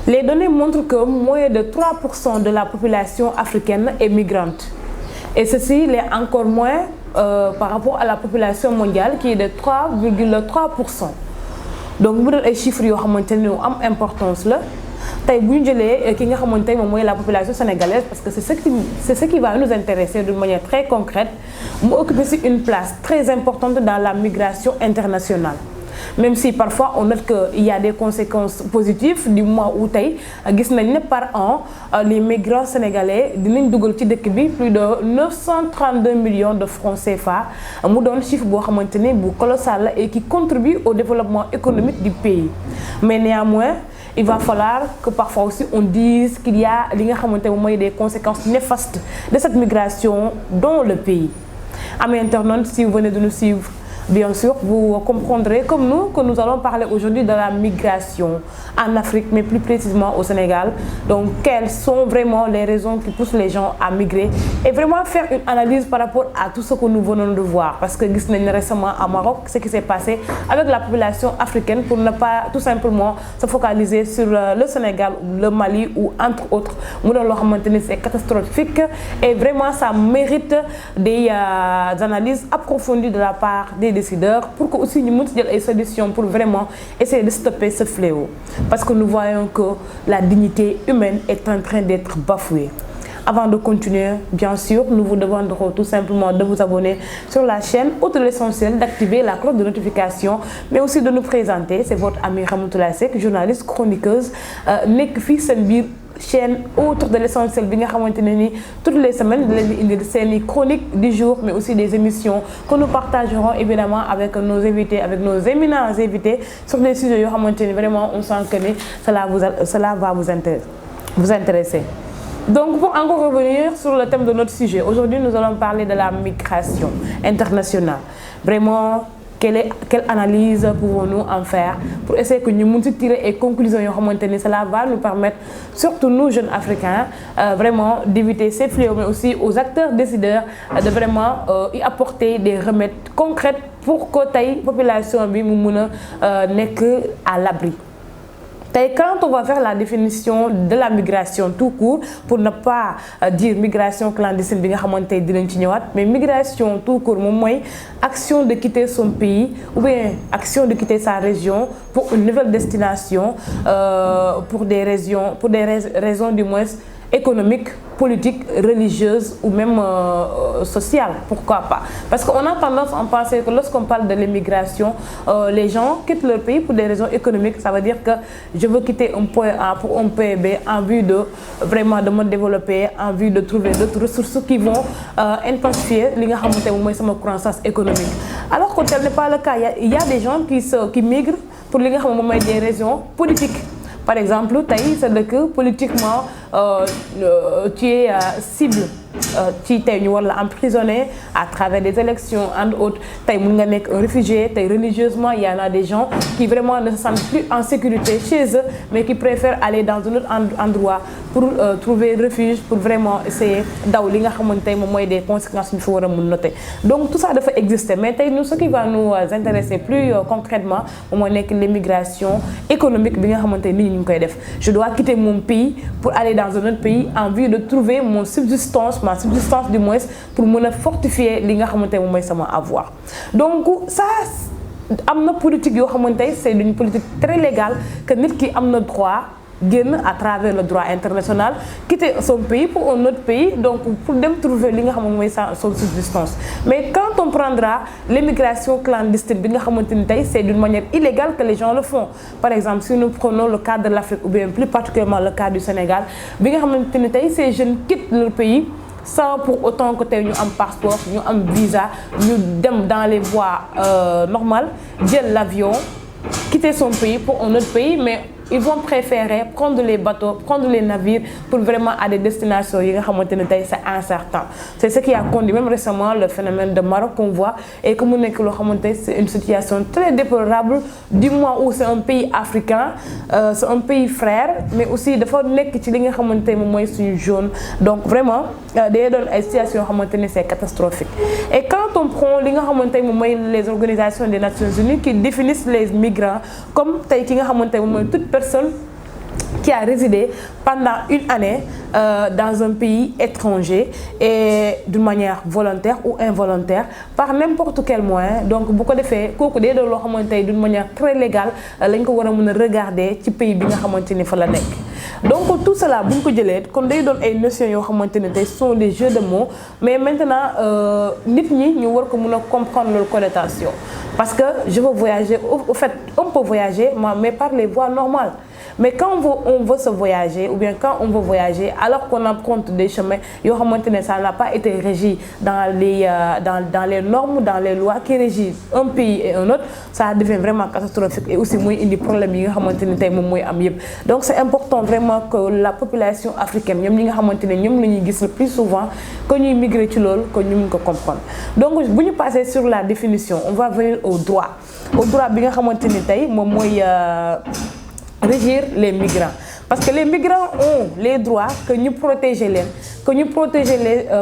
Les données montrent que moins de 3% de la population africaine est migrante. Et ceci l'est encore moins par rapport à la population mondiale qui est de 3,3%. Donc bu doon ay chiffres yoo xamante ne am importance la tey bu ñu jëlee ki nga xamante moom mooy la population sénégalaise parce que c'est ce qui va nous intéresser d'une manière très concrète mu occupe aussi une place très importante dans la migration internationale. Même si parfois on note qu'il y a des conséquences positives du mois où tey gis nañ ne par an les migrants sénégalais dinañ dugal ci dëkk bi plus de 932 millions de francs CFA mu doon chiffre boo xamante ne bu colossal la et qui contribue au développement économique du pays. Mais néanmoins il va falloir que parfois aussi on dise qu'il y a li nga xamante ne mooy des conséquences néfastes de cette migration dans le pays. Amis internautes, si vous venez de nous suivre, bien sûr, vous comprendrez comme nous que nous allons parler aujourd'hui de la migration en Afrique, mais plus précisément au Sénégal. Donc, quelles sont vraiment les raisons qui poussent les gens à migrer et vraiment faire une analyse par rapport à tout ce que nous venons de voir. Parce que nous avons récemment à Maroc ce qui s'est passé avec la population africaine pour ne pas tout simplement se focaliser sur le Sénégal, le Mali ou entre autres. C'est catastrophique et vraiment ça mérite des analyses approfondies de la part des décideurs pour que aussi nous montrent des solutions pour vraiment essayer de stopper ce fléau. Parce que nous voyons que la dignité humaine est en train d'être bafouée. Avant de continuer, bien sûr, nous vous demanderons tout simplement de vous abonner sur la chaîne, outre l'essentiel, d'activer la cloche de notification, mais aussi de nous présenter. C'est votre amie Ramatoulaye Seck, journaliste, chroniqueuse, nekk fi seen biir chaîne autour de l'essentiel bi nga xamante ne ni toutes les semaines de leen indi seeni chroniques du jour mais aussi des émissions que nous partagerons évidemment avec nos invités, avec nos éminents invités sur des sujets yoo xamante ni vraiment on sent que ni cela va vous intéresser. Donc pour encore revenir sur le thème de notre sujet, aujourd'hui nous allons parler de la migration internationale. Vraiment, quelle analyse pouvons-nous en faire pour essayer que nous tirer des conclusions cela va nous permettre, surtout nous jeunes Africains, vraiment d'éviter ces fléaux, mais aussi aux acteurs décideurs de vraiment y apporter des remèdes concrets pour que la population n'est à l'abri. Quand on va faire la définition de la migration tout court, pour ne pas dire migration clandestine, mais migration tout court, action de quitter son pays ou bien action de quitter sa région pour une nouvelle destination, pour des raisons du moins économiques, politiques, religieuses ou même sociales. Pourquoi pas? Parce qu'on a tendance à penser que lorsqu'on parle de l'immigration, les gens quittent leur pays pour des raisons économiques. Ça veut dire que je veux quitter un point A pour un point B en vue de vraiment de me développer, en vue de trouver d'autres ressources qui vont intensifier ma croissance économique. Alors que tel n'est pas le cas. Il y a des gens qui migrent pour des raisons politiques. Par exemple, c'est que politiquement, tu es cible. Tu es emprisonné à travers des élections, entre autres, tu es un réfugié, religieusement, il y en a des gens qui vraiment ne se sentent plus en sécurité chez eux, mais qui préfèrent aller dans un autre endroit pour trouver refuge, pour vraiment essayer d'avoir des conséquences qu'il faut noter. Donc tout ça doit exister. Mais nous, ce qui va nous intéresser plus concrètement, c'est l'immigration économique. Je dois quitter mon pays pour aller dans un autre pays en vue de trouver ma subsistance du moins pour me fortifier li nga xamanté moy sama avoir. Donc ça amna politique yo xamanté c'est une politique très légale que nit ki amna droit à travers le droit international quitter son pays pour un autre pays donc pour dem trouver li nga xam moy son subsistance. Mais quand on prendra l'immigration clandestine bi nga xamanteni tay c'est d'une manière illégale que les gens le font. Par exemple, si nous prenons le cas de l'Afrique ou bien plus particulièrement le cas du Sénégal, bi nga xamanteni tay ces jeunes quittent leur pays sans pour autant que nous ayons un passeport, nous avons un visa, nous sommes dans les voies normales, jël l'avion, quitter son pays pour un autre pays, mais ils vont préférer prendre les bateaux, prendre les navires pour vraiment à des destinations c'est incertain. C'est ce qui a conduit même récemment le phénomène de Maroc qu'on voit et comme c'est une situation très déplorable du moment où c'est un pays africain, c'est un pays frère, mais aussi de fois jaune. Donc vraiment, des situations c'est catastrophique. Et quand on prend les organisations des Nations Unies qui définissent les migrants comme toute personne qui a résidé pendant une année dans un pays étranger et d'une manière volontaire ou involontaire par n'importe quel moyen. Donc beaucoup de faits kooku dee doon loo xamante ni d'une manière très légale lañ ko war a mën a regarder ci pays bi nga xamante ni fa la nekk. Donc tout cela bu ñu ko jëlee kon day doon ay notions yoo xamante ne tey sont des jeux de mots mais maintenant nit ñi ñu war ko mën a comprendre leur connotation parce que je veux voyager au fait on peut voyager mais par les voies normales. Mais quand on veut se voyager ou bien quand on veut voyager alors qu'on emprunte des chemins yoo xamante ne ça n'a pas été régi dans les normes, dans les lois qui régissent un pays et un autre, ça devient vraiment catastrophique et aussi muy indi problème yi nga xamante ne tey moom mooy am yëpp. Donc c'est important vraiment que la population africaine ñoom ñi nga xamante ne ñoom la ñuy gis le plus souvent que ñuy migrer ci loolu que ñu mun ko comprendre. Donc bu ñu passer sur la définition on va venir au droit bi nga xamante ni tey moom mooy régir les migrants parce que les migrants ont les droits que ñu protéger les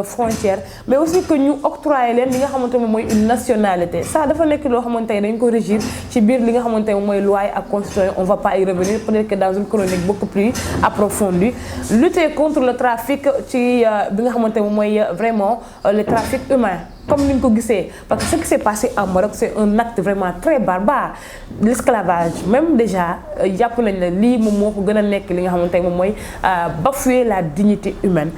frontières mais aussi que ñu octroyer leen li nga xamante ne mooy une nationalité ça dafa nekk loo xamante ne dañ ko régir ci biir li nga xamante ne mooy loi ak constitution on va pas y revenir peut-être que dans une chronique beaucoup plus approfondie. Lutter contre le trafic ci bi nga xamante ne mooy vraiment le trafic humain. Comme nous l'avons vu, parce que ce qui s'est passé en Maroc, c'est un acte vraiment très barbare. L'esclavage, même déjà, il y a bafouer la dignité humaine,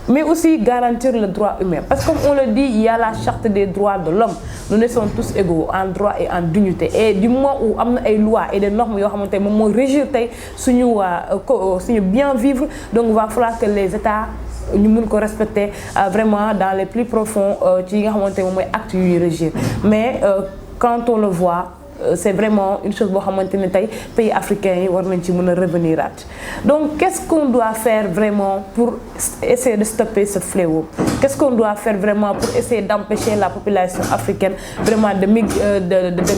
mais aussi garantir le droit humain. Parce que comme on le dit, il y a la charte des droits de l'homme. Nous sommes tous égaux en droit et en dignité. Et du moment où il y a des lois et des normes qui régir sur bien vivre, donc il va falloir que les États ñu mën ko respecter vraiment dans les plus profonds ci nga xamante moom mooy actes yuy régir mais quand on le voit c'est vraiment une chose boo xamante ne tey pays africains yi war nañ ci mën a revenir at. Donc qu'est-ce qu'on doit faire vraiment pour essayer de stopper ce fléau? Qu'est-ce qu'on doit faire vraiment pour essayer d'empêcher la population africaine vraiment de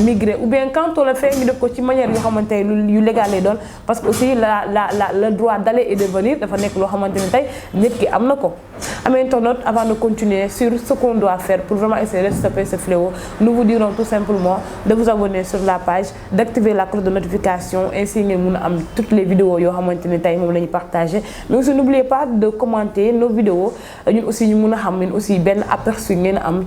migrer ou bien quand on le fait ñu def ko ci manière yoo xamante ne yu légal lay doon parce que aussi le droit d'aller et de venir dafa nekk loo xamante ne tey nit ki am na ko. Maintenant, avant de continuer sur ce qu'on doit faire pour vraiment essayer de stopper ce fléau, nous vous dirons tout simplement de vous abonner sur la page, d'activer la cloche de notification ainsi que toutes les vidéos que nous partagées. Mais aussi n'oubliez pas de commenter nos vidéos. Nous aussi nous avons aussi ben aperçu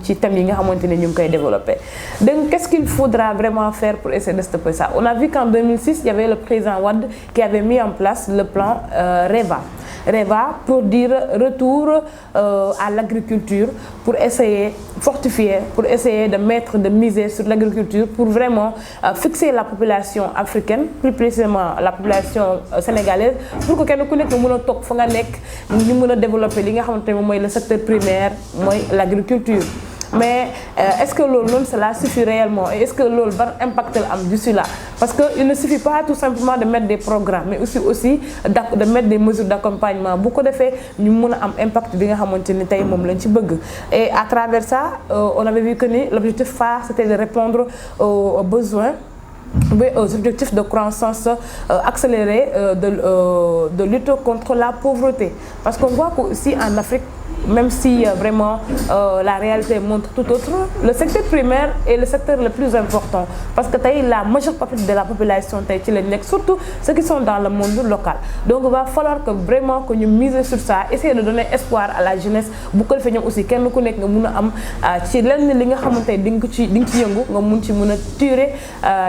ci thème yi nga xamantene ñu koy développer. Donc qu'est-ce qu'il faudra vraiment faire pour essayer de stopper ça? On a vu qu'en 2006, il y avait le président Wade qui avait mis en place le plan REVA pour dire retour à l'agriculture, pour essayer fortifier, pour essayer de miser sur l'agriculture, pour vraiment fixer la population africaine, plus précisément la population sénégalaise, pour que nous puissions développer le secteur primaire, l'agriculture. Mais est-ce que cela suffit réellement et est-ce que l'eau va impacter d'ici là? Parce qu'il ne suffit pas tout simplement de mettre des programmes, mais aussi de mettre des mesures d'accompagnement. Beaucoup de faits, nous avons un impact bien et à travers ça, on avait vu que l'objectif phare c'était de répondre aux besoins, aux objectifs de croissance accélérée de lutte contre la pauvreté. Parce qu'on voit qu'aussi en Afrique, même si vraiment la réalité montre tout autre, le secteur primaire est le secteur le plus important parce que la majeure partie de la population surtout ceux qui sont dans le monde local. Donc il va falloir que vraiment que nous misions sur ça, essayer de donner espoir à la jeunesse bu ko defee ñoom aussi kenn ku nekk nga mun a am ci lenn li nga xamante di nga ci yëngu nga mun ci mën a tirer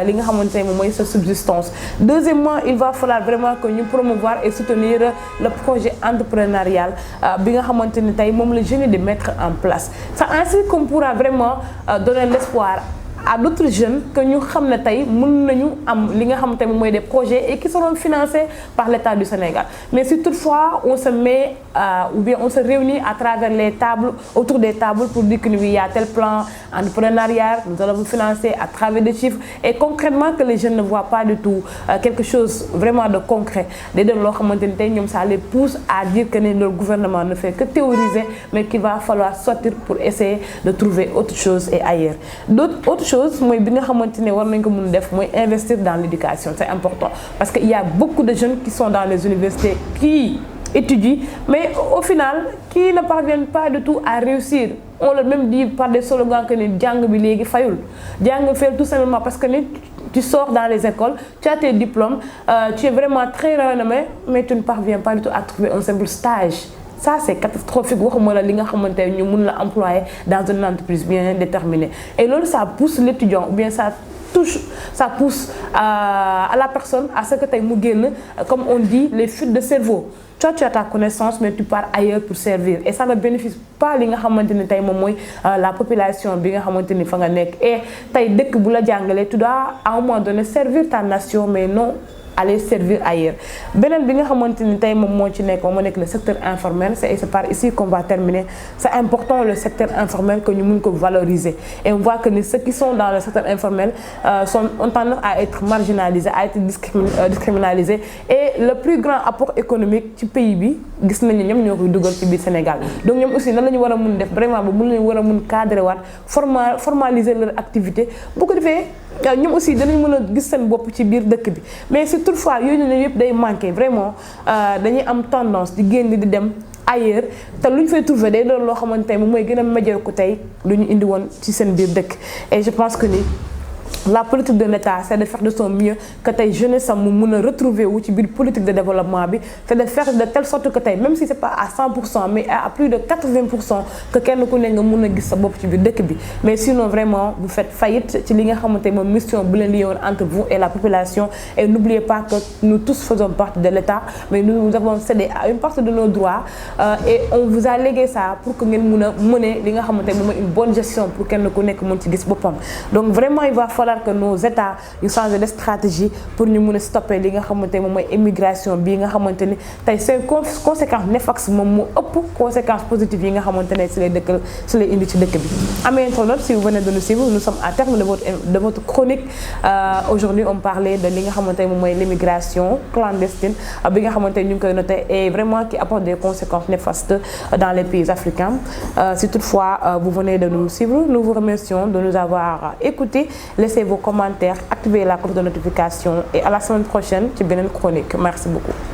li nga xamante moom mooy sa subsistance. Deuxièmement, il va falloir vraiment que nous promouvoir et soutenir le projet entrepreneurial bi nga xamante ni tey moom la jeune de mettre en place. Ça ainsi qu'on pourra vraiment donner l'espoir à d'autres jeunes que nous savons des projets et qui seront financés par l'État du Sénégal. Mais si toutefois on se met ou bien on se réunit à travers les tables, autour des tables pour dire qu'il y a tel plan entrepreneurial, nous allons vous financer à travers des chiffres et concrètement que les jeunes ne voient pas du tout quelque chose vraiment de concret. Ça les pousse à dire que le gouvernement ne fait que théoriser mais qu'il va falloir sortir pour essayer de trouver autre chose et ailleurs. Autre chose, investir dans l'éducation, c'est important parce qu'il y a beaucoup de jeunes qui sont dans les universités qui étudient mais au final qui ne parviennent pas du tout à réussir. On le même dit par des slogans que les jàng bi légui fayul jàng fait tout simplement parce que tu sors dans les écoles, tu as tes diplômes, tu es vraiment très renommé, mais tu ne parviens pas du tout à trouver un simple stage. Ça, c'est catastrophique. Waxuma la li nga xamante ñu mun la employer dans une entreprise bien déterminée. Et là, ça pousse l'étudiant, ou bien ça pousse à la personne à ce que tu aies, comme on dit, les fuites de cerveau. Toi, tu as ta connaissance, mais tu pars ailleurs pour servir. Et ça ne bénéficie pas la population. Et tu dois à un moment donné servir ta nation, mais non aller servir ailleurs. Benen bi nga xamanteni tay mom mo ci nek mo nek le secteur informel, c'est par ici qu'on va terminer. C'est important le secteur informel que nous mun ko valoriser. Et on voit que ceux qui sont dans le secteur informel ont tendance à être marginalisés, à être discriminalisés. Et le plus grand apport économique ci pays bi gis nañ ñom ñokoy duggal ci biir Sénégal. Donc ñom aussi nan lañu wara mun def vraiment ba mun lañu wara mun cadrer wat formaliser leur activité. Bu ko defé ñom aussi dañu mëna gis seen bop ci biir dëkk bi. Mais si toutefois yooyu ne yëpp day manqué vraiment dañuy am tendance di génn di dem ailleurs te lu ñu fay trouver day doon loo xamante ne moom mooy gën a majeur ko tey lu ñu indi woon ci seen biir dëkk. Et je pense que ni la politique de l'État, c'est de faire de son mieux que les jeunes se retrouver ou ci politique de développement, c'est de faire de telle sorte que même si ce n'est pas à 100%, mais à plus de 80%, que quelqu'un connaît sa mais sinon vraiment, vous faites faillite, c'est une mission entre vous et la population. Et n'oubliez pas que nous tous faisons partie de l'État, mais nous avons cédé à une partie de nos droits et on vous a légué ça pour que vous menez une bonne gestion pour qu'elle ne connaisse pas. Donc vraiment, il va falloir que nos États changent de stratégie pour nous stopper li nga xamantene moy immigration bi nga xamantene tay c'est conséquences néfastes mom conséquences positives yi nga xamantene ci les indi ci dëkk bi. Amé internaute, si vous venez de nous suivre, nous sommes à terme de votre chronique. Aujourd'hui on parlait de li nga xamantene moy l'immigration clandestine bi nga xamantene ñu koy noter et vraiment qui apporte des conséquences néfastes dans les pays africains. Si toutefois vous venez de nous suivre, nous vous remercions de nous avoir écoutés. Laissez vos commentaires, activez la cloche de notification et à la semaine prochaine, tu es bien chronique. Merci beaucoup.